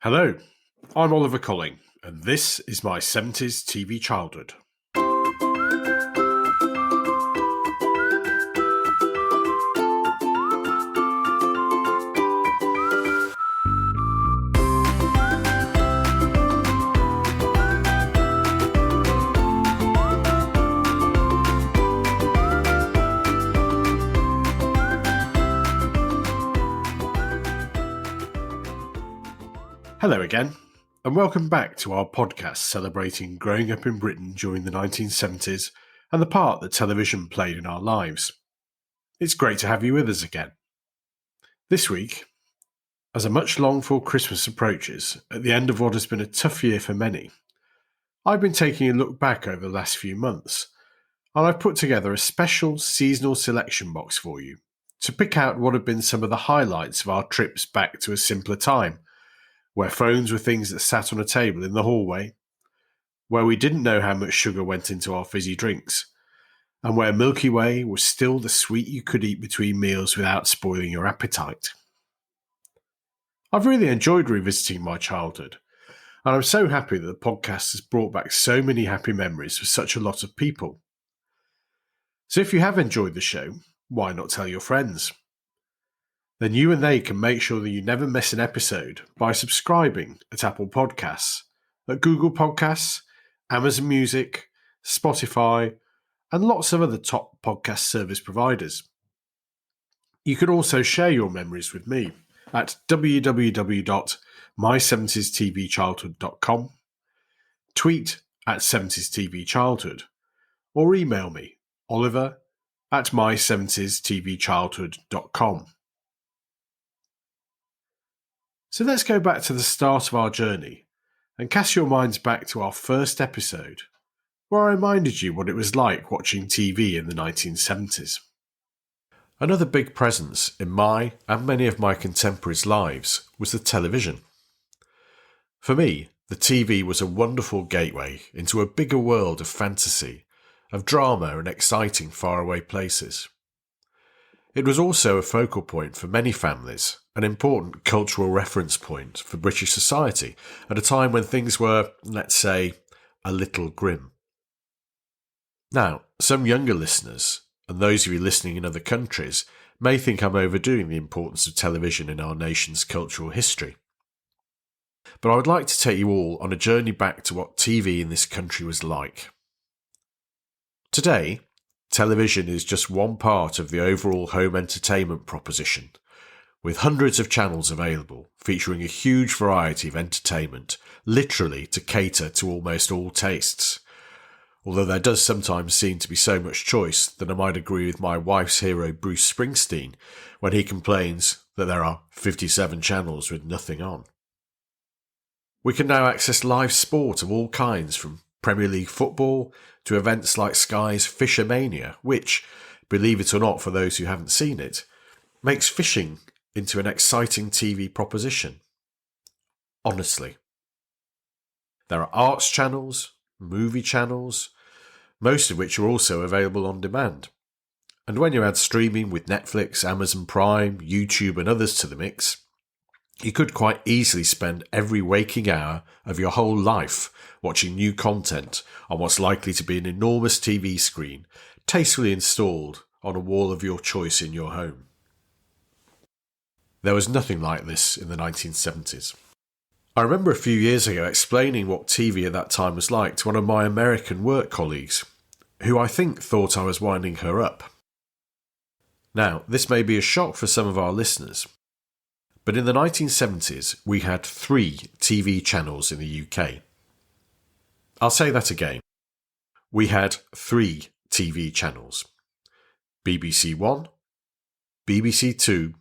Hello, I'm Oliver Colling, and this is my 70s TV childhood. Hello again, and welcome back to our podcast celebrating growing up in Britain during the 1970s and the part that television played in our lives. It's great to have you with us again. This week, as a much longed for Christmas approaches, at the end of what has been a tough year for many, I've been taking a look back over the last few months, and I've put together a special seasonal selection box for you to pick out what have been some of the highlights of our trips back to a simpler time, where phones were things that sat on a table in the hallway, where we didn't know how much sugar went into our fizzy drinks, and where Milky Way was still the sweet you could eat between meals without spoiling your appetite. I've really enjoyed revisiting my childhood, and I'm so happy that the podcast has brought back so many happy memories for such a lot of people. So if you have enjoyed the show, why not tell your friends? Then you and they can make sure that you never miss an episode by subscribing at Apple Podcasts, at Google Podcasts, Amazon Music, Spotify, and lots of other top podcast service providers. You can also share your memories with me at www.my70stvchildhood.com, tweet at 70stvchildhood, or email me, oliver@my70stvchildhood.com. So let's go back to the start of our journey and cast your minds back to our first episode, where I reminded you what it was like watching TV in the 1970s. Another big presence in my and many of my contemporaries' lives was the television. For me, the TV was a wonderful gateway into a bigger world of fantasy, of drama and exciting faraway places. It was also a focal point for many families, an important cultural reference point for British society at a time when things were, let's say, a little grim. Now, some younger listeners, and those of you listening in other countries, may think I'm overdoing the importance of television in our nation's cultural history. But I would like to take you all on a journey back to what TV in this country was like. Today, television is just one part of the overall home entertainment proposition, with hundreds of channels available, featuring a huge variety of entertainment, literally to cater to almost all tastes. Although there does sometimes seem to be so much choice that I might agree with my wife's hero Bruce Springsteen when he complains that there are 57 channels with nothing on. We can now access live sport of all kinds, from Premier League football to events like Sky's Fishermania, which, believe it or not for those who haven't seen it, makes fishing into an exciting TV proposition. Honestly. There are arts channels, movie channels, most of which are also available on demand. And when you add streaming with Netflix, Amazon Prime, YouTube and others to the mix, you could quite easily spend every waking hour of your whole life watching new content on what's likely to be an enormous TV screen, tastefully installed on a wall of your choice in your home. There was nothing like this in the 1970s. I remember a few years ago explaining what TV at that time was like to one of my American work colleagues, who I think thought I was winding her up. Now, this may be a shock for some of our listeners, but in the 1970s we had 3 TV channels in the UK. I'll say that again. We had 3 TV channels: BBC One, BBC Two,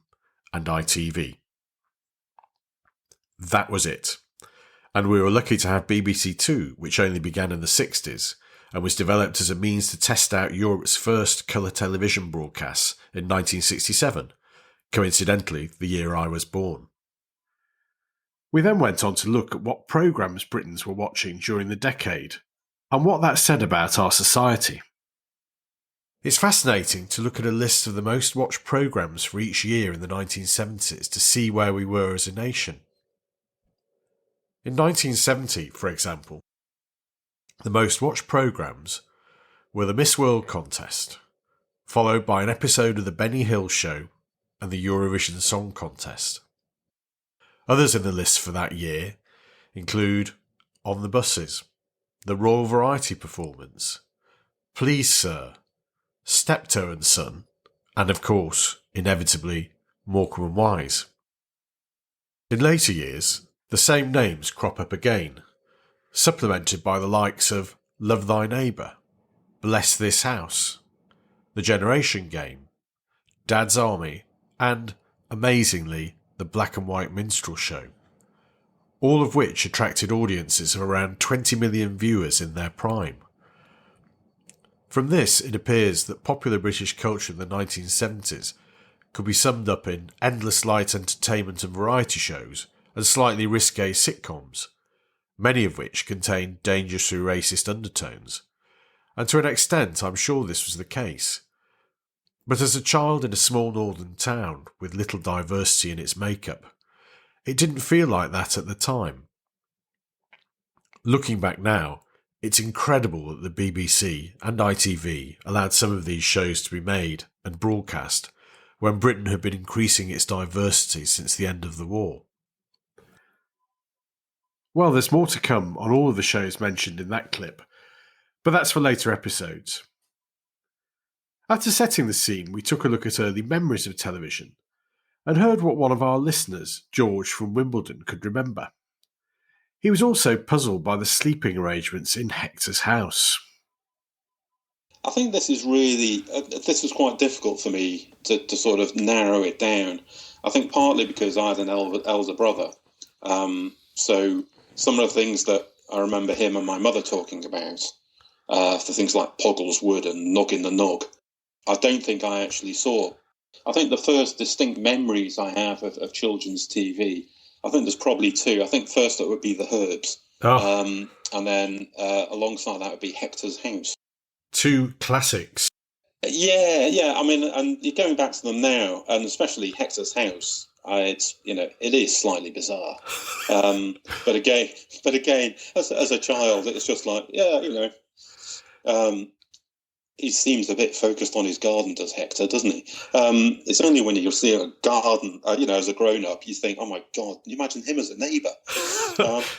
and ITV. That was it. And we were lucky to have BBC Two, which only began in the 60s and was developed as a means to test out Europe's first colour television broadcasts in 1967, coincidentally the year I was born. We then went on to look at what programmes Britons were watching during the decade and what that said about our society. It's fascinating to look at a list of the most watched programmes for each year in the 1970s to see where we were as a nation. In 1970, for example, the most watched programmes were the Miss World contest, followed by an episode of the Benny Hill Show and the Eurovision Song Contest. Others in the list for that year include On the Buses, the Royal Variety Performance, Please Sir, Steptoe and Son, and of course, inevitably, Morecambe and Wise. In later years, the same names crop up again, supplemented by the likes of Love Thy Neighbour, Bless This House, The Generation Game, Dad's Army, and, amazingly, the Black and White Minstrel Show, all of which attracted audiences of around 20 million viewers in their prime. From this, it appears that popular British culture in the 1970s could be summed up in endless light entertainment and variety shows and slightly risque sitcoms, many of which contained dangerously racist undertones. And to an extent, I'm sure this was the case. But as a child in a small northern town with little diversity in its makeup, it didn't feel like that at the time. Looking back now, it's incredible that the BBC and ITV allowed some of these shows to be made and broadcast when Britain had been increasing its diversity since the end of the war. Well, there's more to come on all of the shows mentioned in that clip, but that's for later episodes. After setting the scene, we took a look at early memories of television and heard what one of our listeners, George from Wimbledon, could remember. He was also puzzled by the sleeping arrangements in Hector's house. I think this is was quite difficult for me to sort of narrow it down. I think partly because I had an elder brother. So some of the things that I remember him and my mother talking about, for things like Poggle's Wood and Noggin the Nog, I don't think I actually saw. I think the first distinct memories I have of children's TV, I think there's probably two. I think first it would be The Herbs. Oh. And then alongside that would be Hector's House. Two classics. Yeah. I mean, and you're going back to them now, and especially Hector's House. It is slightly bizarre. But again, as a child, it's just like, he seems a bit focused on his garden, does Hector, doesn't he? It's only when you see a garden, as a grown-up, you think, oh my God, can you imagine him as a neighbour?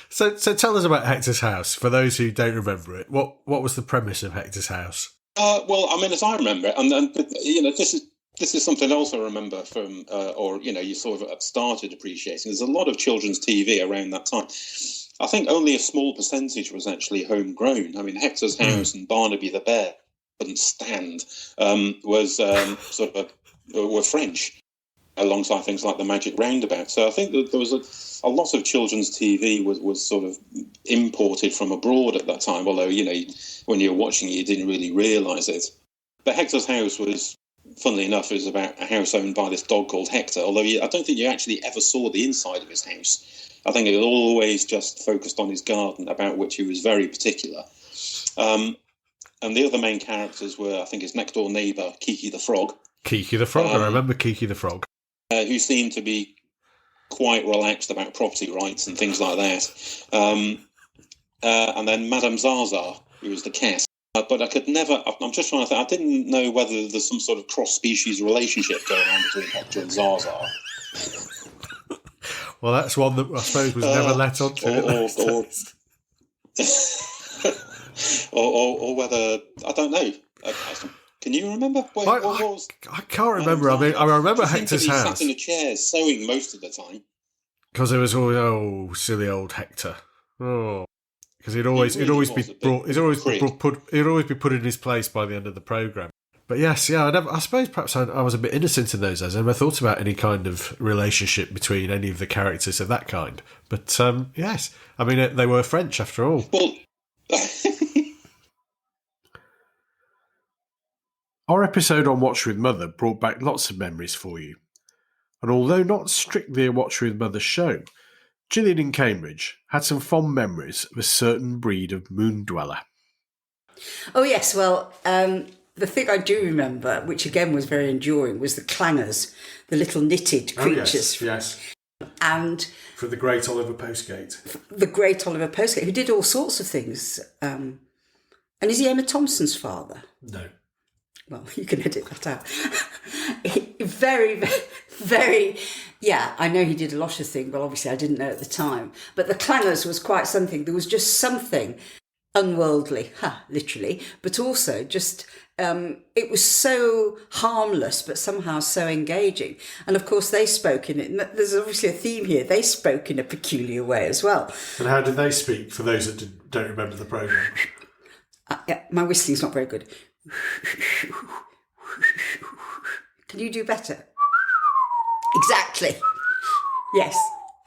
So tell us about Hector's House, for those who don't remember it. What was the premise of Hector's House? As I remember it, and this is something else I remember from, you sort of started appreciating. There's a lot of children's TV around that time. I think only a small percentage was actually homegrown. I mean, Hector's House and Barnaby the Bear couldn't stand were French, alongside things like the Magic Roundabout. So I think that there was a lot of children's TV was sort of imported from abroad at that time. Although when you were watching it, you didn't really realise it. But Hector's House was, funnily enough, it was about a house owned by this dog called Hector. Although I don't think you actually ever saw the inside of his house. I think it was always just focused on his garden, about which he was very particular. And the other main characters were, I think, his next-door neighbour, Kiki the Frog. Kiki the Frog, I remember Kiki the Frog. Who seemed to be quite relaxed about property rights and things like that. And then Madame Zaza, who was the cat. But I could never, I'm just trying to think, I didn't know whether there's some sort of cross-species relationship going on between Hector and Zaza. Well, that's one that I suppose was never let on to. Or whether, I don't know. Can you remember? What was? I can't remember. I remember Hector's house. Sat in a chair sewing most of the time. Because it was all silly old Hector. Oh, because he'd always be put in his place by the end of the programme. But yes, I suppose perhaps I was a bit innocent in those days. I never thought about any kind of relationship between any of the characters of that kind. But yes, I mean they were French after all. Well. Our episode on Watch with Mother brought back lots of memories for you. And although not strictly a Watch with Mother show, Gillian in Cambridge had some fond memories of a certain breed of moon dweller. Oh yes, well, the thing I do remember, which again was very enduring, was the clangers, the little knitted creatures. Oh, yes. And For the great Oliver Postgate. the great Oliver Postgate, who did all sorts of things. And is he Emma Thompson's father? No. Well, you can edit that out. Very, very, yeah, I know he did a lot of things, but obviously I didn't know at the time. But the Clangers was quite something. There was just something unworldly, literally, but also just, it was so harmless, but somehow so engaging. And of course, they spoke in it. And there's obviously a theme here. They spoke in a peculiar way as well. And how did they speak, for those that don't remember the programme? Yeah, my whistling's not very good. Can you do better? Exactly.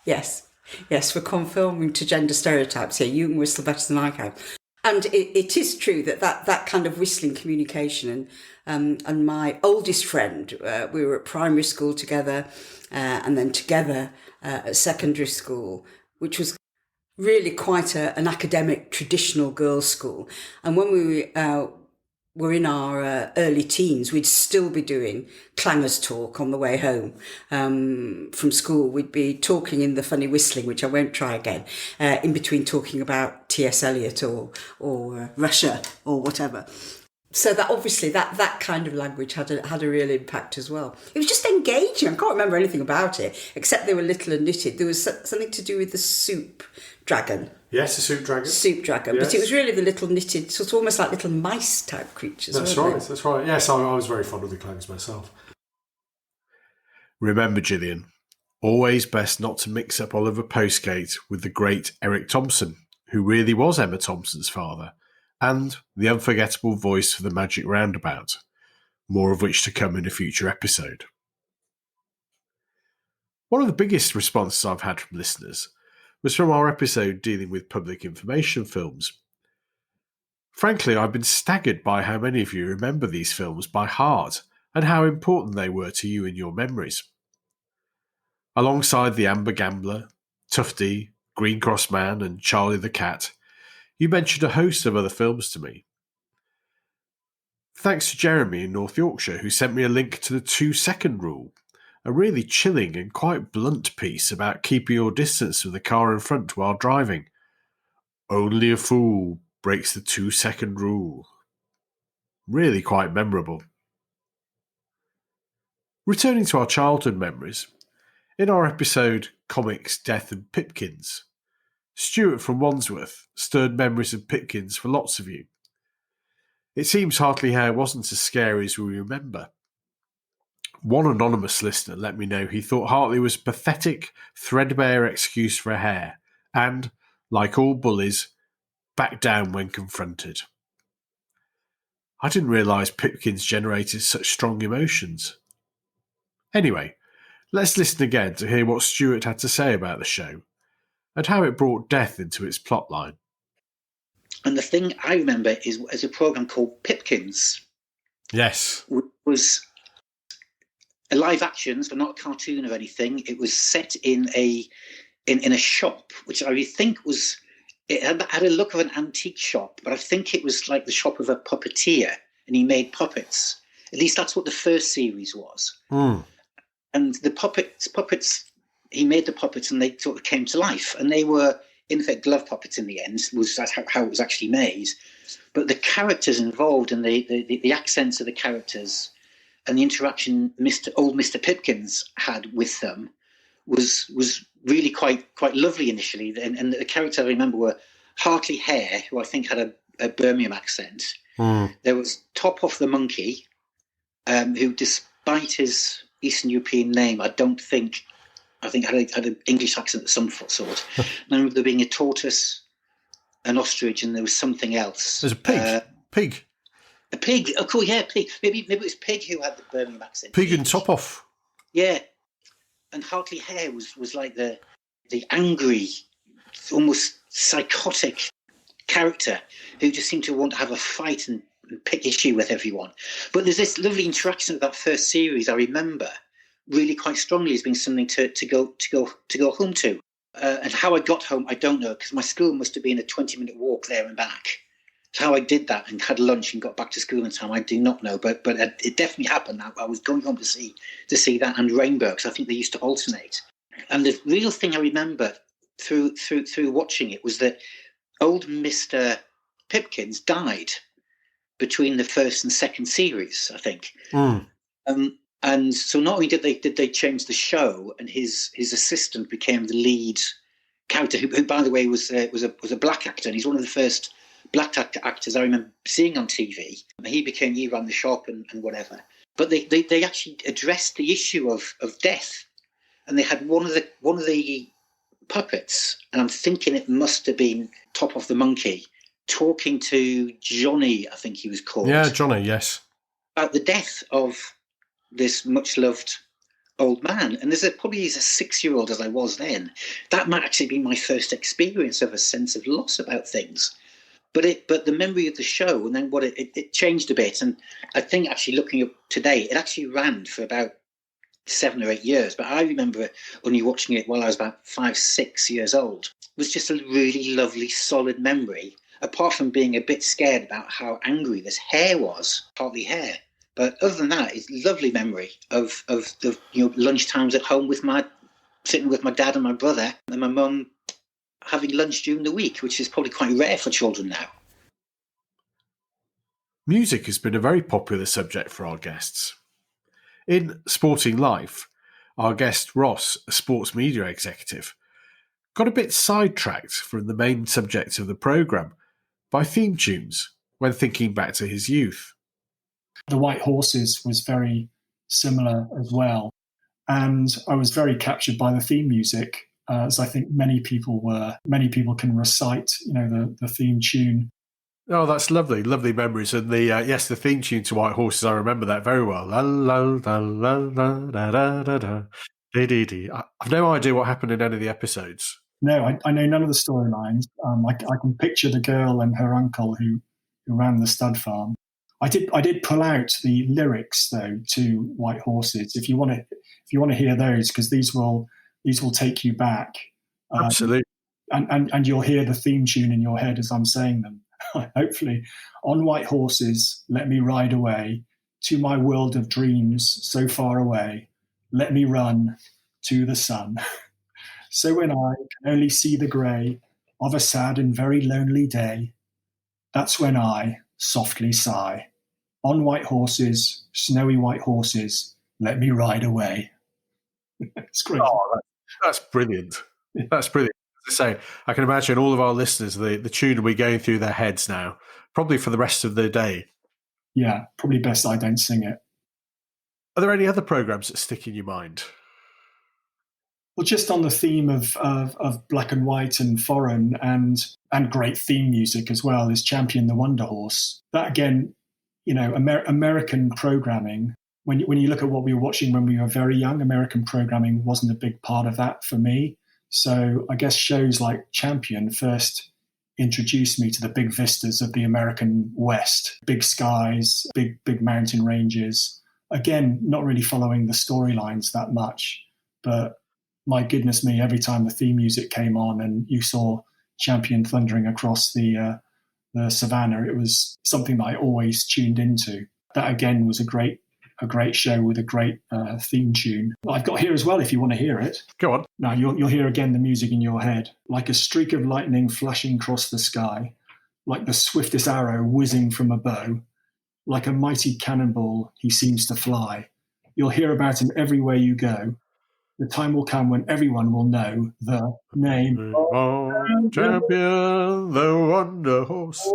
Yes. We're conforming to gender stereotypes here. You can whistle better than I can. And it is true that kind of whistling communication. And my oldest friend, we were at primary school together, and then together at secondary school, which was really quite an academic, traditional girls' school. And when we were in our early teens, we'd still be doing clangers talk on the way home from school. We'd be talking in the funny whistling, which I won't try again, in between talking about T.S. Eliot or Russia or whatever. So that obviously that kind of language had a real impact as well. It was just engaging. I can't remember anything about it, except they were little and knitted. There was something to do with the soup dragon. Yes, the soup dragon. Soup dragon, yes. But it was really the little knitted, sort of almost like little mice type creatures. That's right. Yes, I was very fond of the Clangers myself. Remember, Gillian, always best not to mix up Oliver Postgate with the great Eric Thompson, who really was Emma Thompson's father, and the unforgettable voice for the Magic Roundabout, more of which to come in a future episode. One of the biggest responses I've had from listeners was from our episode dealing with public information films. Frankly, I've been staggered by how many of you remember these films by heart and how important they were to you in your memories. Alongside The Amber Gambler, Tufty, Green Cross Man and Charlie the Cat, you mentioned a host of other films to me. Thanks to Jeremy in North Yorkshire, who sent me a link to the 2-second rule, a really chilling and quite blunt piece about keeping your distance from the car in front while driving. Only a fool breaks the 2-second rule. Really quite memorable. Returning to our childhood memories, in our episode Comics, Death and Pipkins, Stuart from Wandsworth stirred memories of Pipkins for lots of you. It seems Hartley Hare wasn't as scary as we remember. One anonymous listener let me know he thought Hartley was a pathetic, threadbare excuse for a hare, and, like all bullies, backed down when confronted. I didn't realise Pipkins generated such strong emotions. Anyway, let's listen again to hear what Stuart had to say about the show, and how it brought death into its plotline. And the thing I remember is a programme called Pipkins. Yes. Which was a live action, but not a cartoon or anything. It was set in a shop, which I think was... It had a look of an antique shop, but I think it was like the shop of a puppeteer, and he made puppets. At least that's what the first series was. Mm. And the puppets, he made the puppets and they sort of came to life. And they were, in effect, glove puppets in the end, was that how it was actually made. But the characters involved and the accents of the characters and the interaction old Mr. Pipkins had with them was really quite lovely initially. And the characters I remember were Hartley Hare, who I think had a Birmingham accent. Mm. There was Top Off the Monkey, who, despite his Eastern European name, I think had an English accent of some sort. And I remember there being a tortoise, an ostrich, and there was something else. There's a pig. Pig. A pig. Oh, cool. Yeah, pig. Maybe it was Pig who had the Birmingham accent. Pig and Top Off. Yeah. And Hartley Hare was like the angry, almost psychotic character who just seemed to want to have a fight and pick issue with everyone. But there's this lovely interaction of that first series I remember really quite strongly as being something to go home to. And how I got home, I don't know, because my school must have been a 20-minute walk there and back. So how I did that and had lunch and got back to school in time, I do not know. But it definitely happened. I was going home to see that and Rainbow, because I think they used to alternate. And the real thing I remember through watching it was that old Mr. Pipkins died between the first and second series, I think. And so not only did they change the show, and his assistant became the lead character, who by the way was a black actor, and he's one of the first black actors I remember seeing on TV. He ran the shop and whatever. But they actually addressed the issue of death, and they had one of the puppets, and I'm thinking it must have been Top of the Monkey, talking to Johnny, I think he was called. Yeah, Johnny, yes. About the death of this much-loved old man. And probably as a 6-year-old as I was then, that might actually be my first experience of a sense of loss about things. But the memory of the show, and then what it changed a bit. And I think actually looking up today, it actually ran for about 7 or 8 years. But I remember only watching it while I was about 5, 6 years old. It was just a really lovely, solid memory, apart from being a bit scared about how angry this hare was, partly hare. But other than that, it's a lovely memory of the lunch times at home sitting with my dad and my brother, and my mum having lunch during the week, which is probably quite rare for children now. Music has been a very popular subject for our guests. In Sporting Life, our guest Ross, a sports media executive, got a bit sidetracked from the main subject of the programme by theme tunes when thinking back to his youth. The White Horses was very similar as well. And I was very captured by the theme music, as I think many people were. Many people can recite, the theme tune. Oh, that's lovely, lovely memories. And the theme tune to White Horses, I remember that very well. La la la la la da da da da dee dee dee. I've no idea what happened in any of the episodes. No, I know none of the storylines. I can picture the girl and her uncle who ran the stud farm. I did pull out the lyrics though to White Horses. If you want to hear those, because these will take you back. Absolutely. And you'll hear the theme tune in your head as I'm saying them. Hopefully, on white horses, let me ride away to my world of dreams so far away. Let me run to the sun. So when I can only see the grey of a sad and very lonely day, that's when I softly sigh. On white horses, snowy white horses, let me ride away. It's great. Oh, that's brilliant. That's brilliant. As I say, I can imagine all of our listeners, the tune will be going through their heads now, probably for the rest of the day. Yeah, probably best I don't sing it. Are there any other programmes that stick in your mind? Well, just on the theme of black and white and foreign and great theme music as well, is Champion the Wonder Horse. That again, American programming. When you look at what we were watching when we were very young, American programming wasn't a big part of that for me. So I guess shows like Champion first introduced me to the big vistas of the American West, big skies, big mountain ranges. Again, not really following the storylines that much, but my goodness me, every time the theme music came on and you saw Champion thundering across the savannah, it was something that I always tuned into. That again was a great show with a great theme tune. I've got here as well if you want to hear it. Go on. Now you'll hear again the music in your head. Like a streak of lightning flashing across the sky, like the swiftest arrow whizzing from a bow, like a mighty cannonball he seems to fly. You'll hear about him everywhere you go. The time will come when everyone will know the name of Champion the Wonder Horse.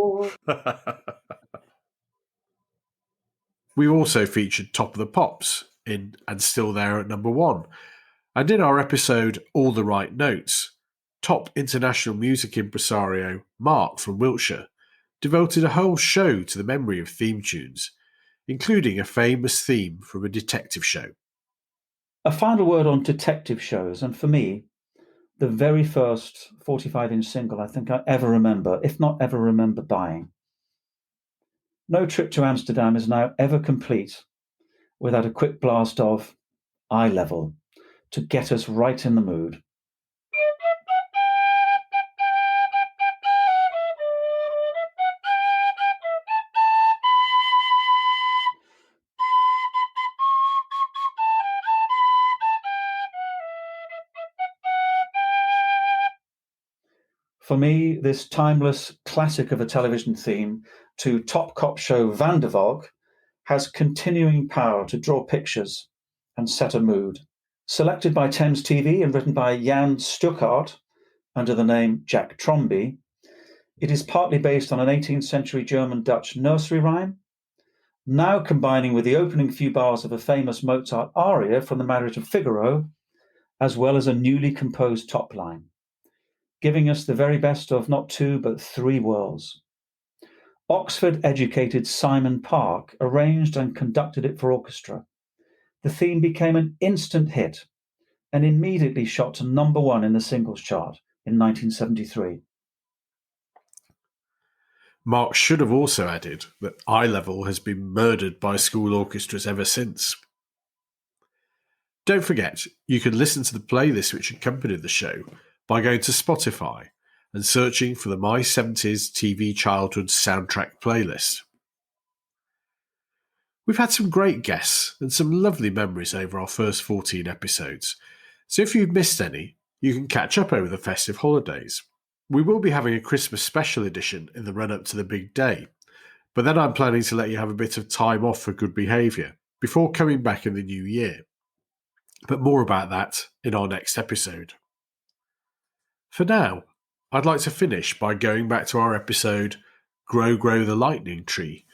We also featured Top of the Pops in And Still There at number 1. And in our episode All the Right Notes, top international music impresario Mark from Wiltshire devoted a whole show to the memory of theme tunes, including a famous theme from a detective show. A final word on detective shows, and for me, the very first 45-inch single I think I ever remember, if not ever remember buying. No trip to Amsterdam is now ever complete without a quick blast of Eye Level to get us right in the mood. For me, this timeless classic of a television theme to top cop show Van der Valk has continuing power to draw pictures and set a mood. Selected by Thames TV and written by Jan Stuckart under the name Jack Tromby, it is partly based on an 18th century German-Dutch nursery rhyme, now combining with the opening few bars of a famous Mozart aria from the Marriage of Figaro, as well as a newly composed top line, giving us the very best of not two but three worlds. Oxford-educated Simon Park arranged and conducted it for orchestra. The theme became an instant hit and immediately shot to number 1 in the singles chart in 1973. Mark should have also added that Eye Level has been murdered by school orchestras ever since. Don't forget, you can listen to the playlist which accompanied the show by going to Spotify and searching for the My 70s TV Childhood Soundtrack playlist. We've had some great guests and some lovely memories over our first 14 episodes, so if you've missed any, you can catch up over the festive holidays. We will be having a Christmas special edition in the run-up to the big day, but then I'm planning to let you have a bit of time off for good behaviour before coming back in the new year. But more about that in our next episode. For now, I'd like to finish by going back to our episode Grow the Lightning Tree,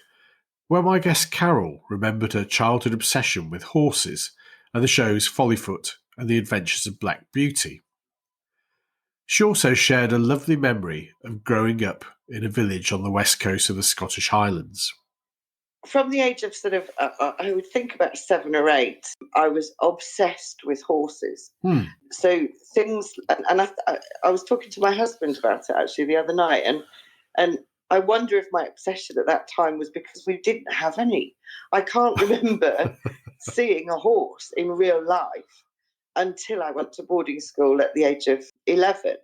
where my guest Carol remembered her childhood obsession with horses and the shows Follyfoot and the Adventures of Black Beauty. She also shared a lovely memory of growing up in a village on the west coast of the Scottish Highlands. From the age of sort of, I would think about 7 or 8, I was obsessed with horses. So things, and I was talking to my husband about it actually the other night, and I wonder if my obsession at that time was because we didn't have any. I can't remember seeing a horse in real life until I went to boarding school at the age of 11.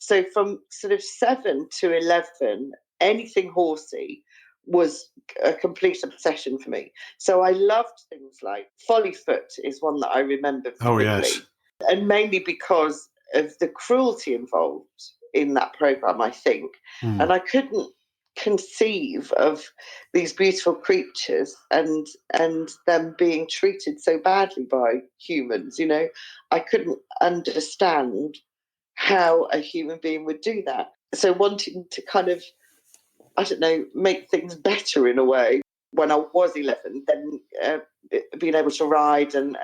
So from sort of 7 to 11, anything horsey was a complete obsession for me. So I loved things like Follyfoot is one that I remember vividly. Oh, yes. And mainly because of the cruelty involved in that programme, I think. And I couldn't conceive of these beautiful creatures and them being treated so badly by humans, you know. I couldn't understand how a human being would do that. So wanting to kind of, I don't know, make things better in a way. When I was 11, then being able to ride and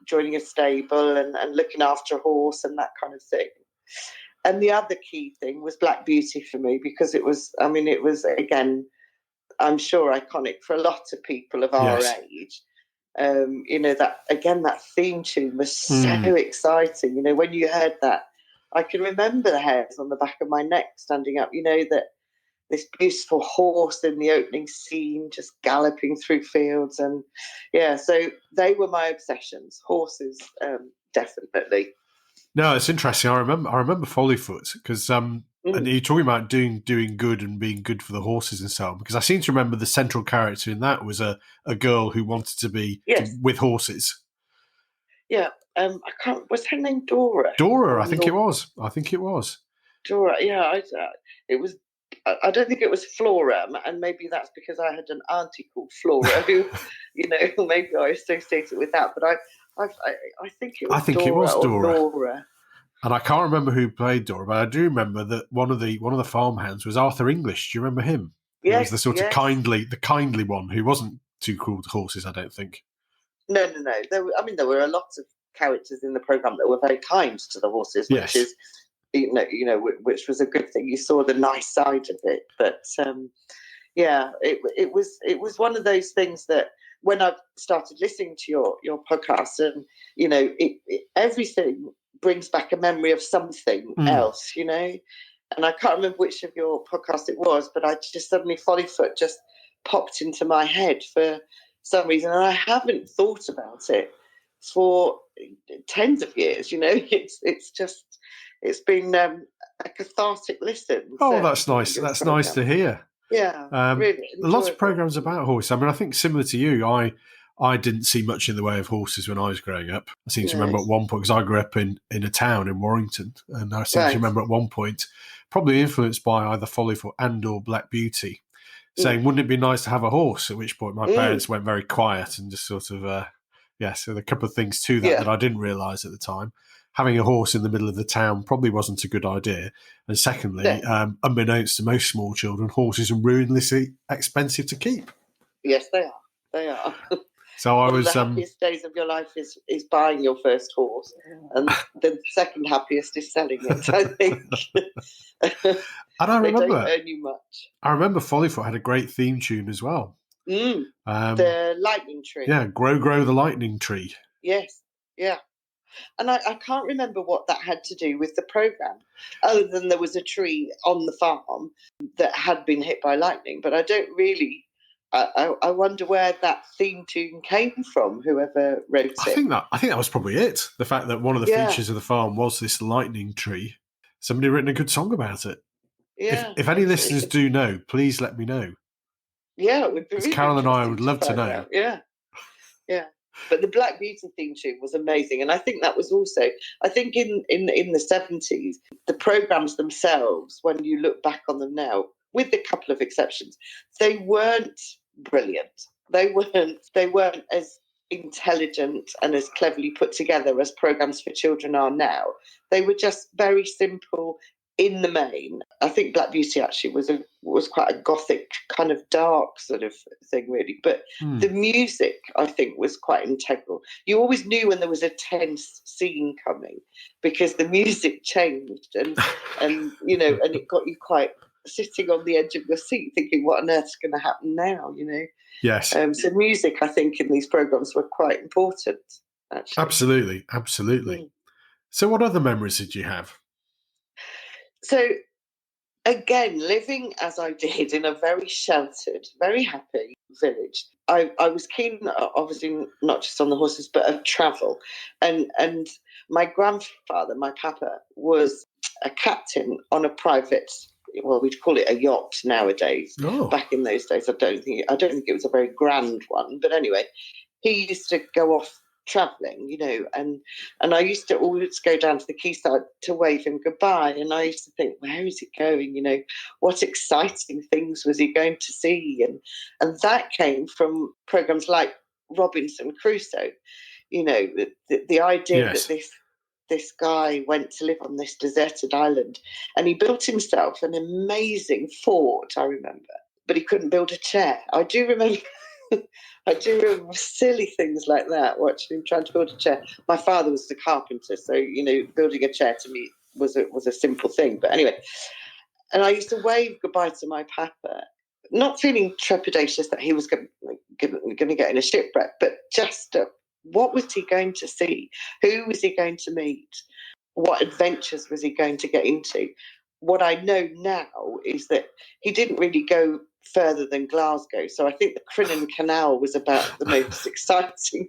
joining a stable and looking after a horse and that kind of thing. And the other key thing was Black Beauty for me, because it was, again, I'm sure iconic for a lot of people of our age. You know, that theme tune was so exciting. You know, when you heard that, I can remember the hairs on the back of my neck standing up, you know, that this beautiful horse in the opening scene just galloping through fields. And so they were my obsessions. Horses, definitely. No, it's interesting. I remember Follyfoot because and you're talking about doing good and being good for the horses and so on, because I seem to remember the central character in that was a girl who wanted to be with horses. Yeah. Was her name Dora? Dora, I think it was. Dora, yeah. It was. I don't think it was Flora, and maybe that's because I had an auntie called Flora who, you know, maybe I associate it with that. But I think it was Dora. And I can't remember who played Dora, but I do remember that one of the farmhands was Arthur English. Do you remember him? Yes, he was the sort of kindly one who wasn't too cruel to horses, I don't think. No. There were a lot of characters in the programme that were very kind to the horses, which is, you know, which was a good thing. You saw the nice side of it, but it was one of those things that when I started listening to your podcast, and you know, everything brings back a memory of something else, you know. And I can't remember which of your podcasts it was, but I just suddenly Follyfoot just popped into my head for some reason, and I haven't thought about it for tens of years. You know, it's been a cathartic listen. Oh, that's nice. That's nice to hear. Yeah, really. Lots of programs about horses. I mean, I think similar to you, I didn't see much in the way of horses when I was growing up. I seem to remember at one point, because I grew up in a town in Warrington, and I seem to remember at one point, probably influenced by either Follyfoot and or Black Beauty, saying, wouldn't it be nice to have a horse? At which point my parents went very quiet and just sort of, so there are a couple of things to that I didn't realise at the time. Having a horse in the middle of the town probably wasn't a good idea. And secondly, unbeknownst to most small children, horses are ruinously expensive to keep. Yes, they are. They are. So I was the happiest days of your life is buying your first horse, and the second happiest is selling it, I think. And I remember they don't earn you much. I remember Follyfoot had a great theme tune as well. The lightning tree. Yeah, Grow the Lightning Tree. Yes, yeah. And I can't remember what that had to do with the programme, other than there was a tree on the farm that had been hit by lightning. But I don't really... I wonder where that theme tune came from, whoever wrote it. I think that was probably it. The fact that one of the features of the farm was this lightning tree. Somebody written a good song about it. Yeah. If any listeners do know, please let me know. Yeah, it would be really Carol and I would love to know. Out. Yeah. Yeah. But the Black Beauty theme tune was amazing. And I think that was also, I think in the 70s, the programmes themselves, when you look back on them now, with a couple of exceptions, they weren't brilliant. They weren't as intelligent and as cleverly put together as programmes for children are now. They were just very simple in the main. I think Black Beauty actually was quite a gothic, kind of dark sort of thing, really. But the music, I think, was quite integral. You always knew when there was a tense scene coming because the music changed, and you know, and it got you quite sitting on the edge of your seat thinking, what on earth's going to happen now, you know? Yes. So music, I think, in these programmes were quite important, actually. Absolutely. So what other memories did you have? So, again, living as I did in a very sheltered, very happy village, I was keen, obviously, not just on the horses, but of travel. And my grandfather, my papa, was a captain on a private... well, we'd call it a yacht nowadays. Back in those days, I don't think it was a very grand one. But anyway, he used to go off travelling, you know, and I used to always go down to the quayside to wave him goodbye. And I used to think, where is he going? You know, what exciting things was he going to see? And that came from programmes like Robinson Crusoe. You know, the idea that this guy went to live on this deserted island, and he built himself an amazing fort, I remember, but he couldn't build a chair. I do remember silly things like that, watching him trying to build a chair. My father was the carpenter, so, you know, building a chair to me was a simple thing. But anyway, and I used to wave goodbye to my papa, not feeling trepidatious that he was going to get in a shipwreck, but just what was he going to see? Who was he going to meet? What adventures was he going to get into? What I know now is that he didn't really go further than Glasgow. So I think the Crinan Canal was about the most exciting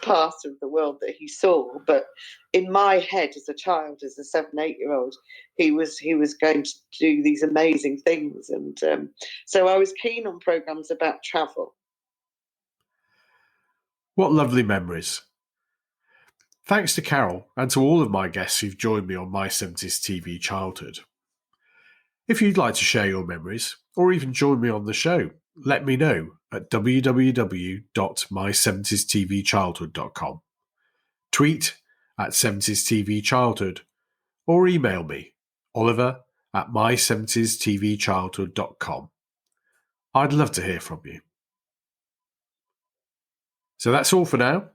part of the world that he saw. But in my head as a child, as a 7-8-year-old, he was going to do these amazing things. And so I was keen on programmes about travel. What lovely memories. Thanks to Carol and to all of my guests who've joined me on My 70s TV Childhood. If you'd like to share your memories or even join me on the show, let me know at www.my70stvchildhood.com. Tweet at 70s TV Childhood or email me, oliver@my70stvchildhood.com. I'd love to hear from you. So that's all for now.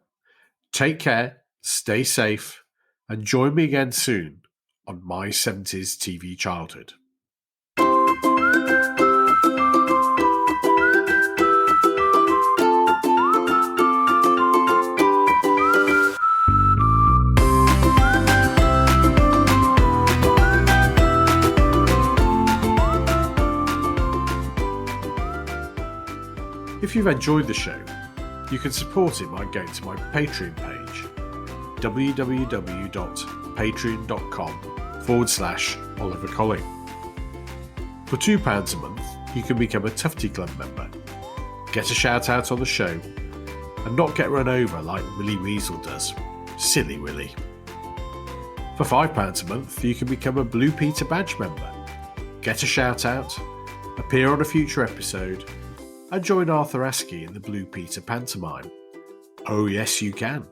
Take care, stay safe, and join me again soon on My 70s TV Childhood. If you've enjoyed the show, you can support it by going to my Patreon page, www.patreon.com/Oliver Colling. For £2 a month, you can become a Tufty Club member, get a shout out on the show, and not get run over like Willy Weasel does. Silly Willy. For £5 a month, you can become a Blue Peter Badge member, get a shout out, appear on a future episode, and join Arthur Askey in the Blue Peter pantomime. Oh yes, you can.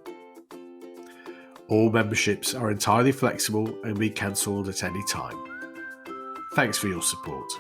All memberships are entirely flexible and be cancelled at any time. Thanks for your support.